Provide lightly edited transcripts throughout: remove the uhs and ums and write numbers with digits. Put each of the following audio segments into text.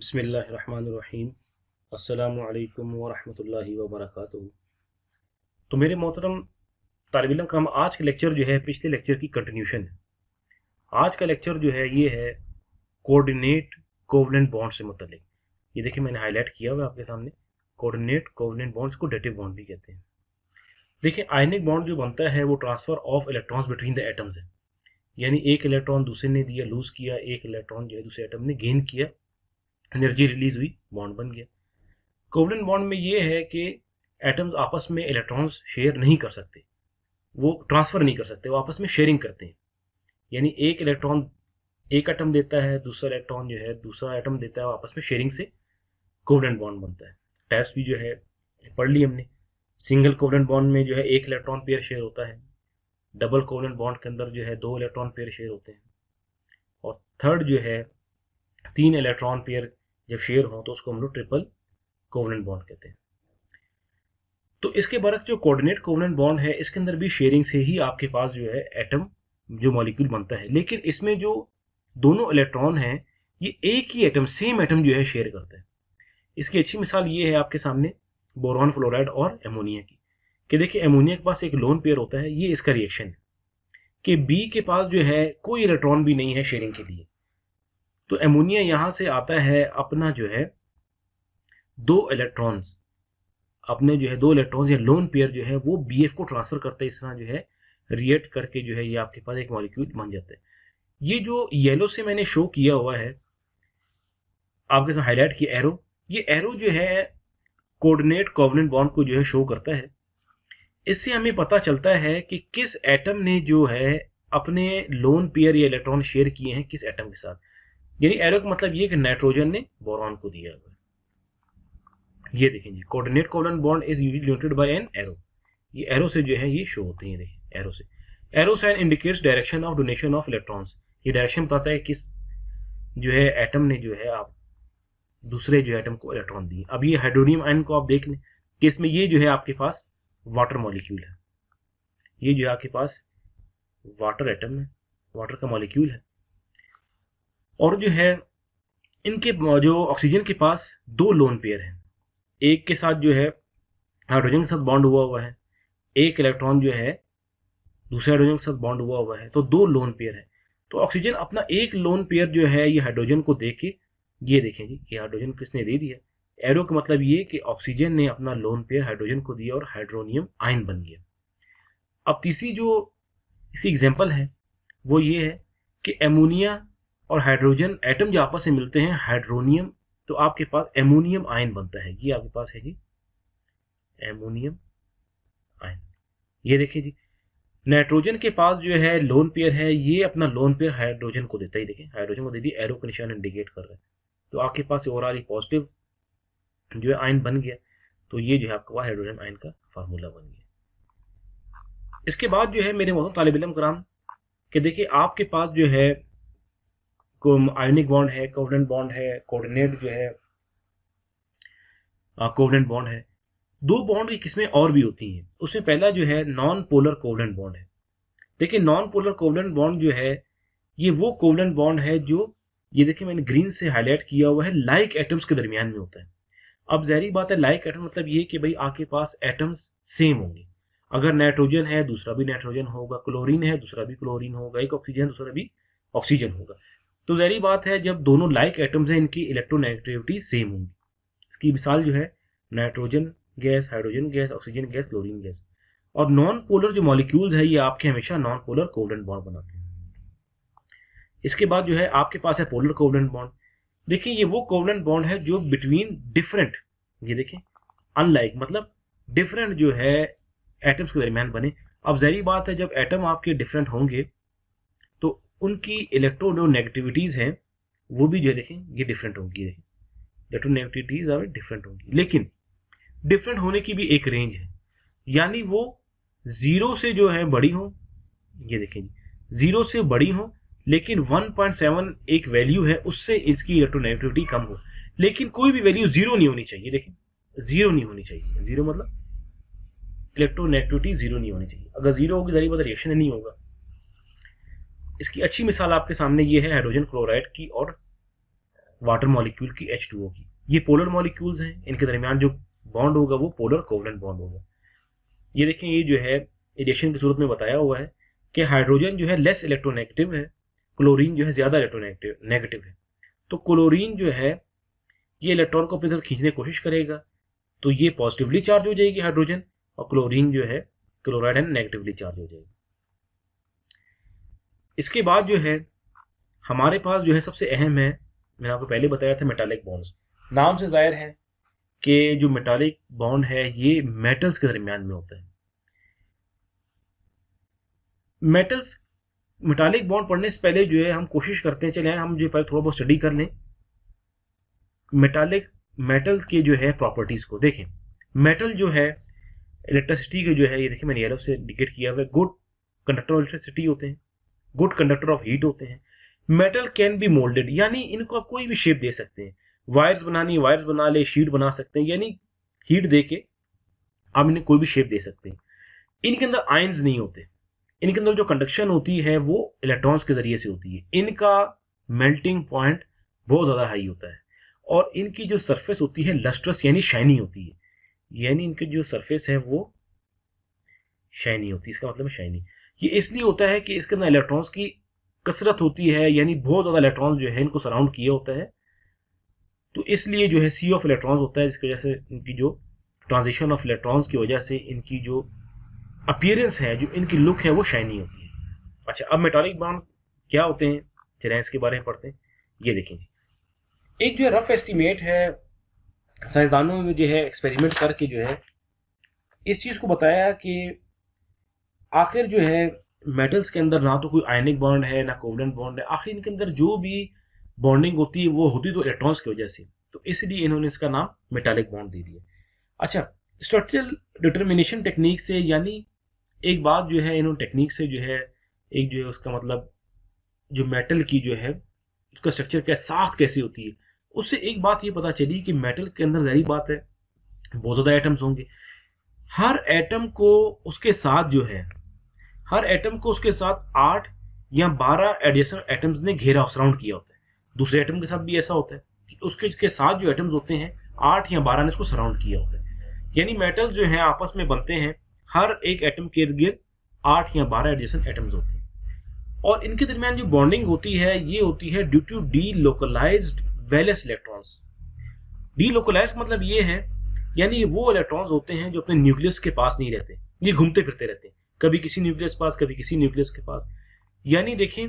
बिस्मिल्लाहिर्रहमानिर्रहीम। अस्सलामु अलैकुम वरहमतुल्लाहि वबरकातुहू। तो मेरे मोहतरम तालिब इल्म करम, आज का लेक्चर जो है पिछले लेक्चर की कंटिन्यूशन है। आज का लेक्चर जो है ये है कोऑर्डिनेट कोवलेंट बॉन्ड से मुतल्लिक। ये देखिए मैंने हाईलाइट किया हुआ है आपके सामने। कोऑर्डिनेट कोवलेंट बॉन्ड्स को डेटिव बॉन्ड भी कहते हैं। देखिए आयनिक बॉन्ड जो बनता है वो transfer of electrons between the atoms है, यानी एक इलेक्ट्रॉन दूसरे ने दिया, लूज किया, एक इलेक्ट्रॉन जो है दूसरे एटम ने गेन किया, एनर्जी रिलीज हुई, बॉन्ड बन गया। कोवलेंट बॉन्ड में ये है कि एटम्स आपस में इलेक्ट्रॉन्स शेयर नहीं कर सकते, वो ट्रांसफर नहीं कर सकते, वो आपस में शेयरिंग करते हैं। यानी एक इलेक्ट्रॉन एक एटम देता है, दूसरा इलेक्ट्रॉन जो है दूसरा एटम देता है, आपस में शेयरिंग से कोवलेंट बॉन्ड बनता है। टाइप्स भी जो है पढ़ ली हमने। सिंगल कोवलेंट बॉन्ड में जो है एक इलेक्ट्रॉन पेयर शेयर होता है। डबल कोवलेंट बॉन्ड के अंदर जो है दो इलेक्ट्रॉन पेयर शेयर होते हैं। और थर्ड जो है तीन इलेक्ट्रॉन पेयर जब शेयर हो तो उसको हम लोग ट्रिपल कोवलेंट बॉन्ड कहते हैं। तो इसके बरक्स जो कोऑर्डिनेट कोवलेंट बॉन्ड है इसके अंदर भी शेयरिंग से ही आपके पास जो है एटम जो मॉलिक्यूल बनता है, लेकिन इसमें जो दोनों इलेक्ट्रॉन हैं ये एक ही एटम, सेम एटम जो है शेयर करते हैं। इसकी अच्छी मिसाल ये है आपके सामने बोरॉन फ्लोराइड और एमोनिया की, कि देखिए एमोनिया के पास एक लोन पेयर होता है, ये इसका रिएक्शन है कि बी के पास जो है कोई इलेक्ट्रॉन भी नहीं है शेयरिंग के लिए। तो एमोनिया यहां से आता है अपना जो है दो इलेक्ट्रॉन्स, अपने जो है दो इलेक्ट्रॉन्स या लोन पेयर जो है वो बी एफ को ट्रांसफर करते हैं। इस तरह जो है रिएक्ट करके जो है ये आपके पास एक मॉलिक्यूल बन जाता है। ये जो येलो से मैंने शो किया हुआ है आपके साथ हाईलाइट किया एरो, ये एरो जो है कोऑर्डिनेट कोवलेंट बॉन्ड को जो है शो करता है। इससे हमें पता चलता है कि किस एटम ने जो है अपने लोन पेयर या इलेक्ट्रॉन शेयर किए हैं किस एटम के साथ। यानी एरो का मतलब ये कि नाइट्रोजन ने बोरॉन को दिया हुआ है। ये देखें जी, coordinate covalent bond is usually denoted by an arrow. ये एरो से जो है ये शो होते हैं, देखिए एरो से। Arrow sign indicates direction of donation of electrons. ये डायरेक्शन बताता है किस जो है एटम ने जो है आप दूसरे जो एटम को इलेक्ट्रॉन दिए। अब ये हाइड्रोनियम आयन को आप देख लें कि इसमें ये जो है आपके पास वाटर मॉलिक्यूल है, ये जो है आपके पास वाटर एटम है, वाटर का मॉलिक्यूल है। और जो है इनके जो ऑक्सीजन के पास दो लोन पेयर हैं, एक के साथ जो है हाइड्रोजन के साथ बॉन्ड हुआ है, एक इलेक्ट्रॉन जो है दूसरे हाइड्रोजन के साथ बॉन्ड हुआ है, तो दो लोन पेयर है। तो ऑक्सीजन अपना एक लोन पेयर जो है ये हाइड्रोजन को दे के, ये देखें जी ये हाइड्रोजन किसने दे दिया, एरो का मतलब ये कि ऑक्सीजन ने अपना लोन पेयर हाइड्रोजन को दिया और हाइड्रोनियम आयन बन गया। अब तीसरी जो इसकी एग्जाम्पल है वो ये है कि एमोनिया और हाइड्रोजन एटम जो आपस में मिलते हैं हाइड्रोनियम, तो आपके पास एमोनियम आयन बनता है। ये आपके पास है जी एमोनियम आयन। ये देखिए जी नाइट्रोजन के पास जो है लोन पेयर है, ये अपना लोन पेयर हाइड्रोजन को देता ही, देखिए हाइड्रोजन को दे दिया, एरो का निशान इंडिकेट कर रहा है। तो आपके पास ओवरऑल पॉजिटिव जो है आयन बन गया। तो ये जो है आपका हाइड्रोजन आयन का फार्मूला बन गया। इसके बाद जो है मेरे मोहतरम तालिब इल्म कराम कि देखिए आपके पास जो है आयोनिक बॉन्ड है, कोवलेंट बॉन्ड है, कोऑर्डिनेट जो है कोवलेंट बॉन्ड है। दो बॉन्ड की किस्में और भी होती हैं, उसमें पहला जो है नॉन पोलर कोवलेंट बॉन्ड है। देखिए नॉन पोलर कोवलेंट बॉन्ड जो है ये वो कोवलेंट बॉन्ड है जो, ये देखिए मैंने ग्रीन से हाईलाइट किया हुआ है, लाइक एटम्स के दरमियान में होता है। अब ज़ाहिर बात है लाइक एटम मतलब ये कि भाई आपके पास एटम्स सेम होंगे। अगर नाइट्रोजन है दूसरा भी नाइट्रोजन होगा, क्लोरीन है दूसरा भी क्लोरीन होगा, एक ऑक्सीजन दूसरा भी ऑक्सीजन होगा। तो ज़ाहिर बात है जब दोनों लाइक एटम्स हैं इनकी इलेक्ट्रोनेगेटिविटी सेम होंगी। इसकी मिसाल जो है nitrogen gas, hydrogen gas, oxygen gas, chlorine gas. और नॉन पोलर जो मॉलिक्यूल्स है ये आपके हमेशा नॉन पोलर कोवलेंट बॉन्ड बनाते हैं। इसके बाद जो है आपके पास है पोलर कोवलेंट बॉन्ड। देखिए ये वो कोवलेंट बॉन्ड है जो बिटवीन डिफरेंट, ये देखिए अनलाइक मतलब डिफरेंट जो है एटम्स के दरमियान बने। अब ज़ाहिर बात है जब एटम आपके डिफरेंट होंगे तो उनकी इलेक्ट्रोनेगेटिविटीज़ हैं वो भी जो है देखें ये डिफरेंट होंगी, इलेक्ट्रोनेगेटिविटीज़ और डिफरेंट होंगी, लेकिन डिफरेंट होने की भी एक रेंज है। यानी वो जीरो से जो है बड़ी हो, ये देखें जीरो से बड़ी हो, लेकिन 1.7 एक वैल्यू है उससे इसकी इलेक्ट्रोनेगेटिविटी कम हो, लेकिन कोई भी वैल्यू जीरो नहीं होनी चाहिए। देखें जीरो नहीं होनी चाहिए, जीरो मतलब इलेक्ट्रोनेगेटिविटी जीरो नहीं होनी चाहिए। अगर जीरो होगी ज़ाहिर बात है रिएक्शन नहीं होगा। इसकी अच्छी मिसाल आपके सामने ये है हाइड्रोजन क्लोराइड की और वाटर मॉलिक्यूल की H2O की। ये पोलर मॉलिक्यूल्स हैं, इनके दरमियान जो बॉन्ड होगा वो पोलर कोवलेंट बॉन्ड होगा। ये देखें, ये जो है एडिशन की सूरत में बताया हुआ है कि हाइड्रोजन जो है लेस इलेक्ट्रोनेगेटिव है, क्लोरीन जो है ज़्यादा इलेक्ट्रोनेगेटिव है। तो क्लोरीन जो है ये इलेक्ट्रॉन को अपनी तरफ खींचने की कोशिश करेगा, तो ये पॉजिटिवली चार्ज हो जाएगी हाइड्रोजन, और क्लोरीन जो है क्लोराइड है नेगेटिवली चार्ज हो जाएगी। इसके बाद जो है हमारे पास जो है सबसे अहम है, मैंने आपको पहले बताया था, मेटालिक बॉन्ड्स। नाम से जाहिर है कि जो मेटालिक बॉन्ड है ये मेटल्स के दरमियान में होता है। मेटालिक बॉन्ड पढ़ने से पहले जो है हम कोशिश करते हैं, चले हम जो पहले थोड़ा बहुत स्टडी कर लें मेटल्स के जो है प्रॉपर्टीज को। देखें, मेटल जो है इलेक्ट्रिसिटी के जो है, ये देखिए मैंने येलो से इंडिकेट किया हुआ है, गुड कंडक्टर ऑफ इलेक्ट्रिसिटी होते हैं, गुड कंडक्टर ऑफ हीट होते हैं। मेटल कैन बी मोल्डेड, यानी इनको आप कोई भी शेप दे सकते हैं। वायर्स बनानी, वायर्स बना ले, शीट बना सकते हैं, यानी हीट दे के आप इन्हें कोई भी शेप दे सकते हैं। इनके अंदर आयंस नहीं होते, इनके अंदर जो कंडक्शन होती है वो इलेक्ट्रॉन्स के जरिए से होती है। इनका मेल्टिंग पॉइंट बहुत ज़्यादा हाई होता है, और इनकी जो सरफेस होती है लस्ट्रस यानी शाइनी होती है, यानी इनकी जो सरफेस है वो शाइनी होती है। इसका मतलब है शाइनी। ये इसलिए होता है कि इसके अंदर इलेक्ट्रॉन्स की कसरत होती है, यानी बहुत ज़्यादा इलेक्ट्रॉन्स जो है इनको सराउंड किया होता है, तो इसलिए जो है सी ऑफ इलेक्ट्रॉन्स होता है, जिसकी वजह से इनकी जो ट्रांजिशन ऑफ इलेक्ट्रॉन्स की वजह से इनकी जो अपीयरेंस है, जो इनकी लुक है वो शाइनी होती है। अच्छा, अब मेटालिक बॉन्ड क्या होते हैं, चलिए इसके बारे में पढ़ते हैं। ये देखें जी, एक जो है रफ एस्टिमेट है, साइंसदानों में जो है एक्सपेरिमेंट करके जो है इस चीज़ को बताया कि आखिर जो है मेटल्स के अंदर ना तो कोई आयनिक बॉन्ड है ना कोवलेंट बॉन्ड है, आखिर इनके अंदर जो भी बॉन्डिंग होती है वो होती तो इलेक्ट्रॉन्स की वजह से, तो इसलिए इन्होंने इसका नाम मेटालिक बॉन्ड दे दिया। अच्छा, स्ट्रक्चरल डिटर्मिनेशन टेक्निक से, यानी एक बात जो है इन्होंने टेक्निक से जो है एक जो है उसका मतलब जो मेटल की जो है उसका स्ट्रक्चर क्या, साख्त कैसी होती है, उससे एक बात ये पता चली कि मेटल के अंदर ज़ाहिर बात है बहुत ज़्यादा एटम्स होंगे। हर एटम को उसके साथ जो है, हर एटम को उसके साथ 8 या 12 एडजेसेंट एटम्स ने घेरा सराउंड किया होता है। दूसरे एटम के साथ भी ऐसा होता है कि उसके साथ जो एटम्स होते हैं 8 या 12 ने इसको सराउंड किया होता है। यानी मेटल जो है आपस में बनते हैं, हर एक एटम के इर्द गिर्द 8 या 12 एडजेसेंट एटम्स होते हैं, और इनके दरमियान जो बॉन्डिंग होती है ये होती है due to delocalised valence electrons. Delocalised मतलब ये है, यानी वो इलेक्ट्रॉन्स होते हैं जो अपने न्यूक्लियस के पास नहीं रहते, ये घूमते फिरते रहते हैं, कभी किसी न्यूक्लियस पास, कभी किसी न्यूक्लियस के पास। यानी देखें,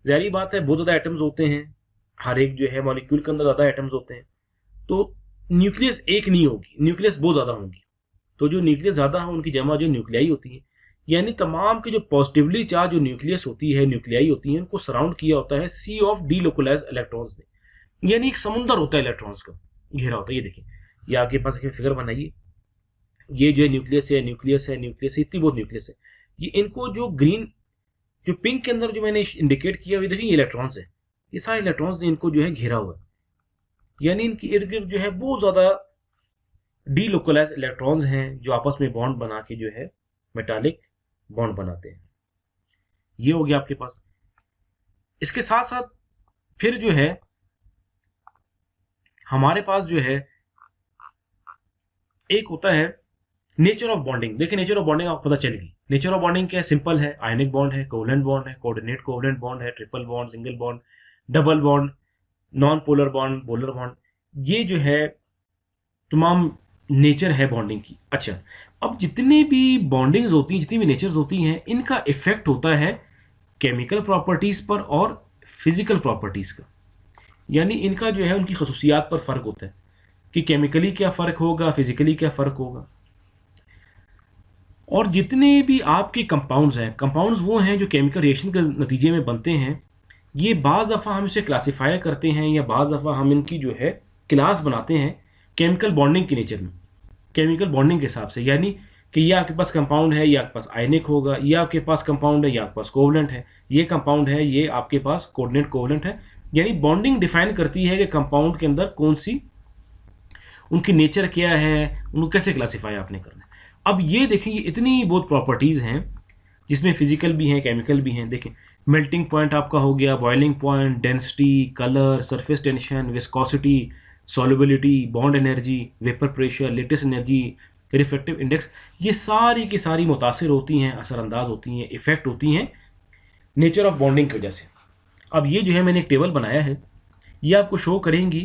ज़ाहिर बात है बहुत ज़्यादा एटम्स होते हैं, हर एक जो है मॉलिक्यूल के अंदर ज़्यादा एटम्स होते हैं, तो न्यूक्लियस एक नहीं होगी, न्यूक्लियस बहुत ज़्यादा होंगी। तो जो न्यूक्लियस ज़्यादा है उनकी जमा जो न्यूक्लियाई होती है, यानी तमाम के जो पॉजिटिवली चार्ज जो न्यूक्लियस होती है, न्यूक्लियाई होती है, उनको सराउंड किया होता है सी ऑफ डी लोकलाइज्ड इलेक्ट्रॉन्स ने, यानी एक समुंदर होता है इलेक्ट्रॉन्स का घेरा होता है। ये देखिए, ये आपके पास एक फिगर बनाइए, ये जो है न्यूक्लियस है, न्यूक्लियस है, न्यूक्लियस है, इतनी बहुत न्यूक्लियस है। ये इनको जो ग्रीन, जो पिंक के अंदर जो मैंने इंडिकेट किया, ये देखिए इलेक्ट्रॉन्स है, ये सारे इलेक्ट्रॉन्स ने इनको जो है घेरा हुआ है, यानी इनकी इर्द गिर्द जो है बहुत ज़्यादा डी लोकलाइज्ड इलेक्ट्रॉन्स हैं जो आपस में बॉन्ड बना के जो है मेटालिक बॉन्ड बनाते हैं। ये हो गया आपके पास। इसके साथ साथ फिर जो है हमारे पास जो है एक होता है नेचर ऑफ बॉन्डिंग। देखिए, नेचर ऑफ बॉन्डिंग आपको पता चलेगी। नेचर ऑफ बॉन्डिंग क्या है, सिंपल है, आयनिक बॉन्ड है, कोवलेंट बॉन्ड है, कोऑर्डिनेट कोवलेंट बॉन्ड है, triple bond, single bond, double bond, non polar bond, polar bond, ये जो है तमाम नेचर है बॉन्डिंग की। अच्छा, अब जितने भी बॉन्डिंग्स होती हैं, जितनी भी नेचर्स होती हैं, इनका इफेक्ट होता है केमिकल प्रॉपर्टीज़ पर और फिजिकल प्रॉपर्टीज़ का, यानी इनका जो है उनकी खसूसियात पर फ़र्क होता है कि केमिकली क्या फ़र्क होगा, फिजिकली क्या फ़र्क होगा। और जितने भी आपके कंपाउंड्स हैं, कंपाउंड्स वो हैं जो केमिकल रिएक्शन के नतीजे में बनते हैं, ये बाज़ दफ़ा हम इसे क्लासीफाई करते हैं या बाज़ दफ़ा हम इनकी जो है क्लास बनाते हैं केमिकल बॉन्डिंग के नेचर में, केमिकल बॉन्डिंग के हिसाब से। यानी कि ये आपके पास कंपाउंड है, ये आपके पास आयनिक होगा, ये आपके पास कंपाउंड है, ये आपके पास कोवलेंट है, ये कंपाउंड है, ये आपके पास कोऑर्डिनेट कोवलेंट है। यानी बॉन्डिंग डिफाइन करती है कि कंपाउंड के अंदर कौन सी, उनकी नेचर क्या है, उनको कैसे क्लासीफाई आपने करना है। अब ये देखिए, ये इतनी बहुत प्रॉपर्टीज़ हैं, जिसमें फिजिकल भी हैं, केमिकल भी हैं। देखें, मेल्टिंग पॉइंट आपका हो गया, boiling point, density, colour, surface tension, viscosity, solubility, bond energy, vapour pressure, latest energy, refractive index, ये सारी की सारी मुतासिर होती हैं, असरअंदाज होती हैं, इफ़ेक्ट होती हैं नेचर ऑफ बॉन्डिंग की वजह से। अब ये जो है मैंने एक टेबल बनाया है, ये आपको शो करेंगी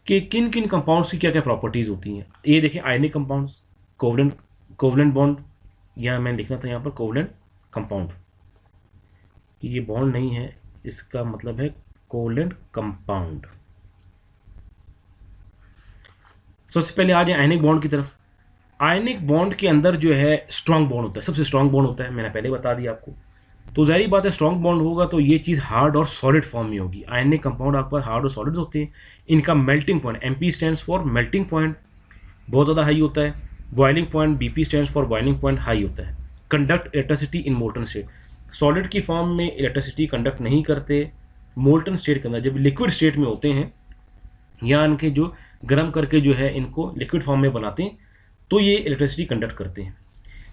कि किन किन कंपाउंड्स की क्या क्या प्रॉपर्टीज़ होती हैं। ये देखें, आयनिक कंपाउंड्स, कोवलेंट बॉन्ड, या मैं लिखना था यहाँ पर कोवलेंट कंपाउंड, ये बॉन्ड नहीं है, इसका मतलब है कोवलेंट कंपाउंड। सबसे पहले आ जाए आयनिक बॉन्ड की तरफ। आयनिक बॉन्ड के अंदर जो है स्ट्रांग बॉन्ड होता है, सबसे स्ट्रांग बॉन्ड होता है, मैंने पहले बता दिया आपको। तो ज़ाहिर बात है स्ट्रांग बॉन्ड होगा तो ये चीज़ हार्ड और सॉलिड फॉर्म में होगी। आयनिक कंपाउंड आपके पास हार्ड और सॉलिड होते हैं। इनका melting point, MP stands for melting point, बहुत ज़्यादा हाई होता है। Boiling point, BP stands for boiling point, high होता है। Conduct electricity in molten state, solid की फॉर्म में इलेक्ट्रिसिटी कंडक्ट नहीं करते। मोल्टन स्टेट के अंदर, जब लिक्विड स्टेट में होते हैं या इनके जो गर्म करके जो है इनको लिक्विड फॉर्म में बनाते हैं, तो ये इलेक्ट्रिसिटी कंडक्ट करते हैं।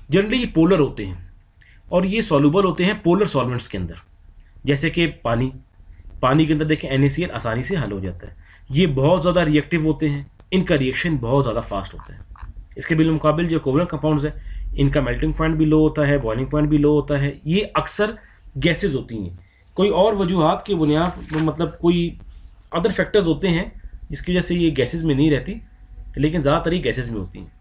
जनरली ये पोलर होते हैं और ये सॉल्युबल होते हैं पोलर सॉल्वेंट्स के अंदर, जैसे कि पानी के अंदर देखें NaCl आसानी से हल हो जाता है। ये बहुत ज़्यादा रिएक्टिव होते हैं, इनका रिएक्शन बहुत ज़्यादा फास्ट होता है। इसके बिलमुकाबिल जो कोवलेंट कंपाउंड्स है, इनका मेल्टिंग पॉइंट भी लो होता है, बॉइलिंग पॉइंट भी लो होता है। ये अक्सर गैसेज होती हैं, कोई और वजूहात की बुनियाद, मतलब कोई अदर फैक्टर्स होते हैं जिसकी वजह से ये गैसेज में नहीं रहती, लेकिन ज़्यादातर ये गैसेज में होती हैं।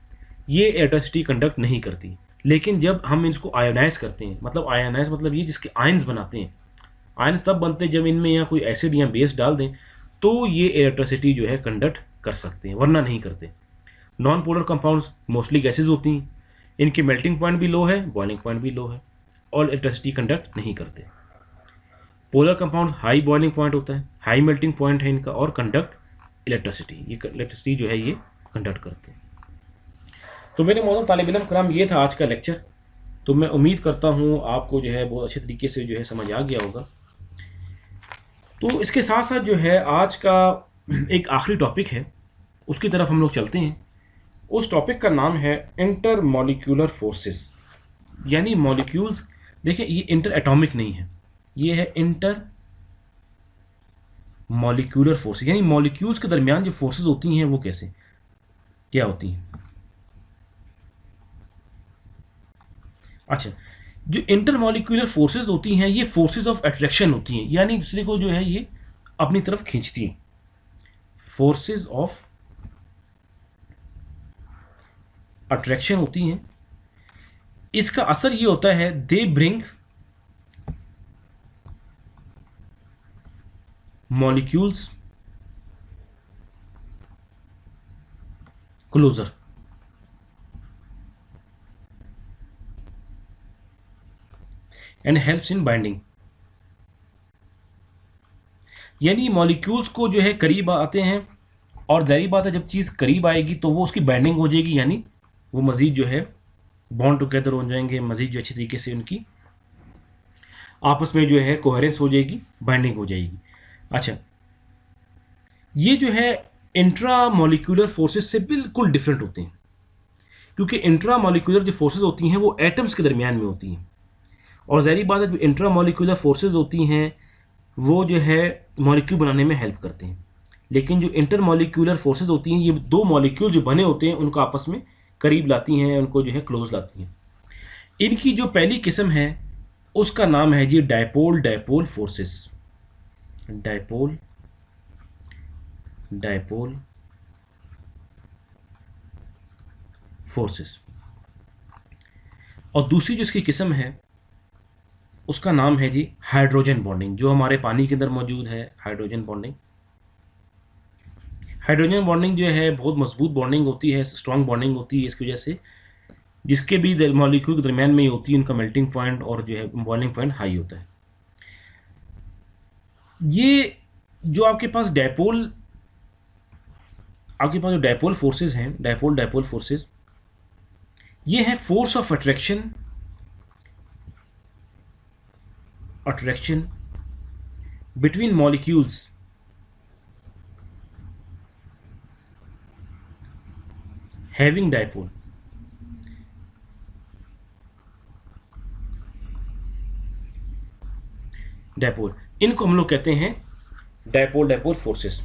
ये इलेक्ट्रिसिटी कंडक्ट नहीं करती। लेकिन जब हम इसको आयोनाइज करते हैं, मतलब आयोनाइज मतलब ये जिसके आयंस बनाते हैं, आयंस तब बनते हैं जब इनमें या कोई एसिड या बेस डाल दें, तो ये इलेक्ट्रिसिटी जो है कंडक्ट कर सकते हैं, वरना नहीं करते। Non polar compounds mostly gases होती हैं, इनकी मेल्टिंग पॉइंट भी लो है, बॉइलिंग पॉइंट भी लो है, और इलेक्ट्रिसिटी कंडक्ट नहीं करते। Polar compound high boiling point होता है, हाई मेल्टिंग पॉइंट है इनका, और कंडक्ट इलेक्ट्रिसिटी, ये इलेक्ट्रिसिटी जो है ये कंडक्ट करते हैं। तो मेरे मोहतरम तालिब इल्म कराम, ये था आज का लेक्चर। तो मैं उम्मीद करता हूँ आपको जो है बहुत अच्छे तरीके से जो है समझ आ गया होगा। तो इसके साथ साथ जो है आज का एक आखिरी टॉपिक है, उसकी तरफ हम लोग चलते हैं। उस टॉपिक का नाम है इंटर मॉलिक्यूलर फोर्सेस, यानी मॉलिक्यूल्स। देखिए, ये इंटर एटॉमिक नहीं है, ये है इंटर मॉलिक्यूलर फोर्सेस, यानी मॉलिक्यूल्स के दरमियान जो फोर्सेस होती हैं वो कैसे क्या होती हैं। अच्छा, जो इंटरमॉलिक्यूलर फोर्सेस होती हैं ये फोर्सेस ऑफ अट्रैक्शन होती हैं, यानी दूसरे को जो है ये अपनी तरफ खींचती हैं। फोर्सेस ऑफ अट्रैक्शन होती हैं। इसका असर ये होता है, they bring molecules closer, and helps in binding. यानी मॉलिक्यूल्स को जो है करीब आते हैं, और जाहिर बात है जब चीज़ करीब आएगी तो वो उसकी बाइंडिंग हो जाएगी, यानी वो मज़ीद जो है बॉन्ड टुगेदर हो जाएंगे, मज़ीद जो अच्छी तरीके से उनकी आपस में जो है कोहेरेंस हो जाएगी, बाइंडिंग हो जाएगी। अच्छा, ये जो है इंट्रा मॉलिक्यूलर फोर्सेस से बिल्कुल डिफरेंट होते हैं, क्योंकि इंट्रा मॉलिक्यूलर जो फोर्सेस होती हैं वो एटम्स के दरमियान में होती हैं, और ज़ाहिर बात है जो इंट्रा मॉलिक्यूलर फोर्सेस होती हैं वो जो है मॉलिक्यूल बनाने में हेल्प करते हैं। लेकिन जो इंटर मॉलिक्यूलर फोर्सेस होती हैं, ये दो मॉलिक्यूल जो बने होते हैं उनको आपस में करीब लाती हैं, उनको जो है क्लोज लाती हैं। इनकी जो पहली किस्म है उसका नाम है जी dipole dipole forces, dipole dipole forces. और दूसरी जो इसकी किस्म है उसका नाम है जी हाइड्रोजन बॉन्डिंग, जो हमारे पानी के अंदर मौजूद है, हाइड्रोजन बॉन्डिंग। हाइड्रोजन बॉन्डिंग जो है बहुत मजबूत बॉन्डिंग होती है, स्ट्रॉन्ग बॉन्डिंग होती है, इसकी वजह से जिसके भी मॉलिक्यूल के दरमियान में ही होती है, उनका मेल्टिंग पॉइंट और जो है बॉइलिंग पॉइंट हाई होता है। ये जो आपके पास जो डायपोल फोर्सेस हैं, डायपोल डायपोल फोर्सेस, ये है force of attraction between molecules having dipole. Dipole, इनको हम लोग कहते हैं डायपोल डायपोल फोर्सेस।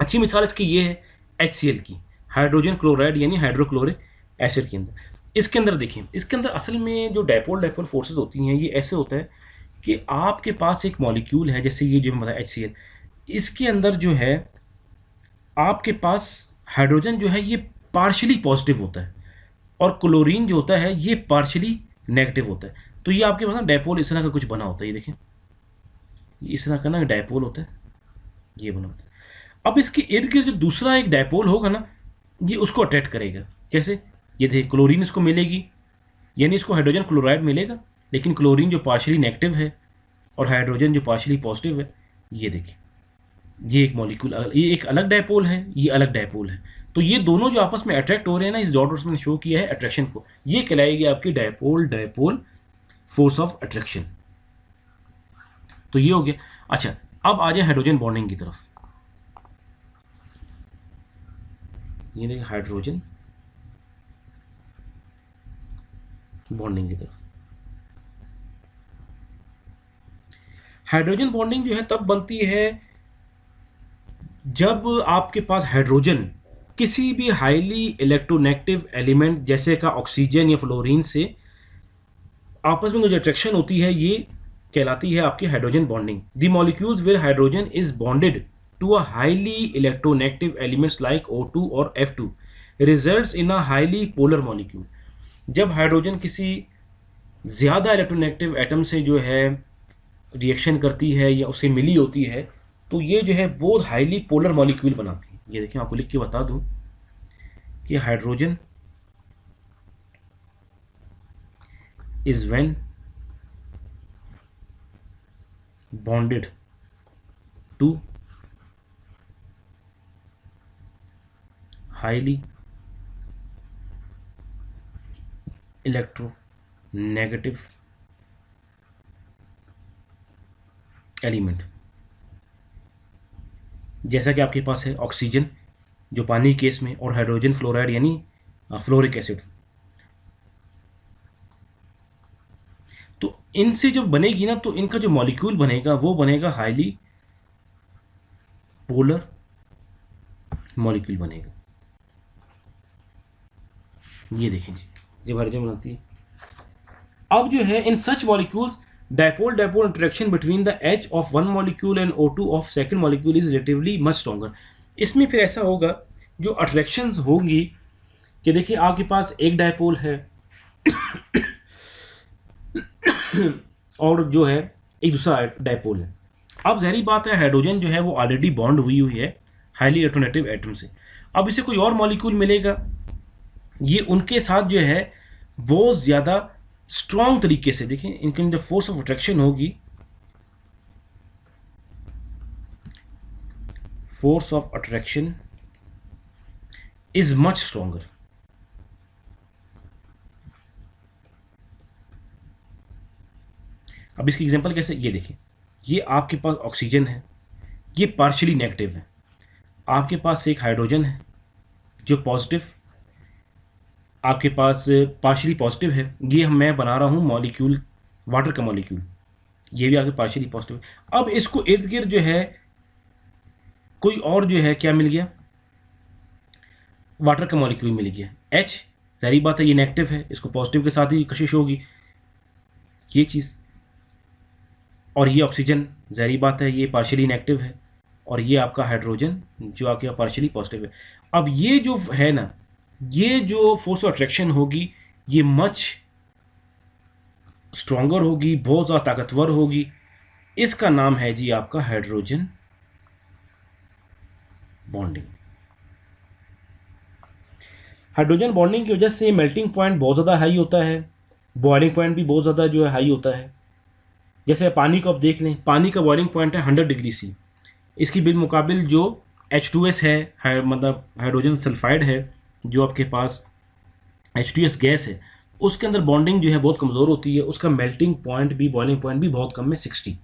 अच्छी मिसाल इसकी ये है HCl की, हाइड्रोजन क्लोराइड यानी हाइड्रोक्लोरिक एसिड के अंदर। इसके अंदर देखिए, इसके अंदर असल में जो डायपोल डायपोल फोर्सेस होती हैं ये ऐसे होता है कि आपके पास एक मॉलिक्यूल है, जैसे ये जो बताया HCl, इसके अंदर जो है आपके पास हाइड्रोजन जो है ये पार्शियली पॉजिटिव होता है और क्लोरीन जो होता है ये पार्शियली नेगेटिव होता है। तो ये आपके पास ना डायपोल इस तरह का कुछ बना होता है, ये देखें, इस तरह का ना डायपोल होता है, ये बना होता है। अब इसके इर्द गिर्द जो दूसरा एक डायपोल होगा ना, ये उसको अट्रैक्ट करेगा। कैसे? ये देखिए, क्लोरीन इसको मिलेगी, यानी इसको हाइड्रोजन क्लोराइड मिलेगा, लेकिन क्लोरीन जो पार्शियली नेगेटिव है और हाइड्रोजन जो पार्शियली पॉजिटिव है, ये देखिए, ये एक मॉलिक्यूल, ये एक अलग डायपोल है, ये अलग डायपोल है। तो ये दोनों जो आपस में अट्रैक्ट हो रहे हैं ना, इस डॉट में शो किया है अट्रैक्शन को, ये कहलाएगी आपकी dipole dipole force of attraction. तो ये हो गया। अच्छा, अब आ जाए हाइड्रोजन बॉन्डिंग की तरफ। ये देखिए हाइड्रोजन बॉन्डिंग की तरफ। हाइड्रोजन बॉन्डिंग जो है तब बनती है जब आपके पास हाइड्रोजन किसी भी हाईली इलेक्ट्रोनेगेटिव एलिमेंट जैसे का ऑक्सीजन या फ्लोरीन से आपस में जो अट्रैक्शन होती है, ये कहलाती है आपकी hydrogen bonding. The molecules where hydrogen is bonded to a highly electronegative elements like O2 और F2 results in a highly polar molecule. जब हाइड्रोजन किसी ज़्यादा इलेक्ट्रोनेगेटिव एटम से जो है रिएक्शन करती है या उसे मिली होती है, तो ये जो है बहुत हाईली पोलर मॉलिक्यूल बनाती है। ये देखिए, आपको लिख के बता दूं कि hydrogen is when bonded to highly electronegative element, जैसा कि आपके पास है ऑक्सीजन जो पानी केस में, और हाइड्रोजन फ्लोराइड यानी फ्लोरिक एसिड। तो इनसे जब बनेगी ना, तो इनका जो मॉलिक्यूल बनेगा वो बनेगा हाईली पोलर मॉलिक्यूल बनेगा। ये देखें जी, जब हाइड्रोजन बनाती है। अब जो है in such molecules dipole dipole interaction between the H of one molecule and O2 of second molecule is relatively much stronger. इसमें फिर ऐसा होगा जो अट्रैक्शन होगी कि देखिए आपके पास एक डायपोल है और जो है एक दूसरा डायपोल है। अब जहरी बात है, हाइड्रोजन जो है वो ऑलरेडी बॉन्ड हुई हुई है हाईली इलेक्ट्रोनेगेटिव एटम से। अब इसे कोई और मॉलिक्यूल मिलेगा, ये उनके साथ जो है बहुत ज़्यादा स्ट्रॉन्ग तरीके से, देखें इनके जो फोर्स ऑफ अट्रैक्शन होगी, force of attraction is much stronger. अब इसकी एग्जांपल कैसे, ये देखिए, ये आपके पास ऑक्सीजन है, ये पार्शियली नेगेटिव है, आपके पास एक हाइड्रोजन है जो पॉजिटिव, आपके पास पार्शियली पॉजिटिव है, ये मैं बना रहा हूँ मॉलिक्यूल, वाटर का मॉलिक्यूल, ये भी आपके पार्शियली पॉजिटिव है। अब इसको इर्द गिर्द जो है कोई और जो है क्या मिल गया, वाटर का मॉलिक्यूल मिल गया H, सारी बात है ये नेगेटिव है, इसको पॉजिटिव के साथ ही कशिश होगी ये चीज़, और ये ऑक्सीजन ज़ाहिर बात है ये पार्शियली नेगेटिव है, और ये आपका हाइड्रोजन जो आपके पार्शियली पॉजिटिव है। अब ये जो है ना, ये जो फोर्स ऑफ अट्रैक्शन होगी ये मच स्ट्रॉन्गर होगी, बहुत ज़्यादा ताकतवर होगी। इसका नाम है जी आपका हाइड्रोजन बॉन्डिंग। हाइड्रोजन बॉन्डिंग की वजह से मेल्टिंग पॉइंट बहुत ज़्यादा हाई होता है, बॉइलिंग पॉइंट भी बहुत ज़्यादा जो है हाई होता है। जैसे पानी को आप देख लें, पानी का बॉइलिंग पॉइंट है 100 डिग्री सी, इसकी बिलमुकाबिल जो H2S है, मतलब हाइड्रोजन सल्फाइड है, जो आपके पास H2S गैस है, उसके अंदर बॉन्डिंग जो है बहुत कमज़ोर होती है, उसका मेल्टिंग पॉइंट भी, बॉइलिंग पॉइंट भी बहुत कम है 60।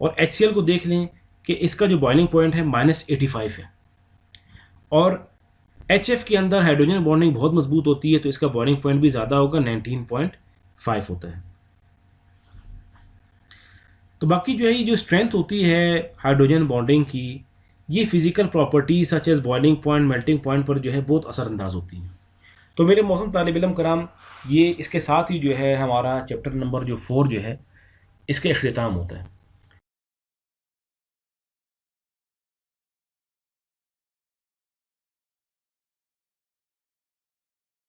और HCl को देख लें कि इसका जो बॉइलिंग पॉइंट है -85 है, और HF के अंदर हाइड्रोजन बॉन्डिंग बहुत मजबूत होती है, तो इसका बॉइलिंग पॉइंट भी ज़्यादा होगा, 19.5 होता है। तो बाकी जो है ये जो स्ट्रेंथ होती है हाइड्रोजन बॉन्डिंग की, ये physical property such as boiling point, melting point पर जो है बहुत असरअंदाज होती हैं। तो मेरे मोहतरम तालिब इल्म कराम, ये इसके साथ ही जो है हमारा चैप्टर नंबर जो 4 जो है इसका अख्तिताम होता है।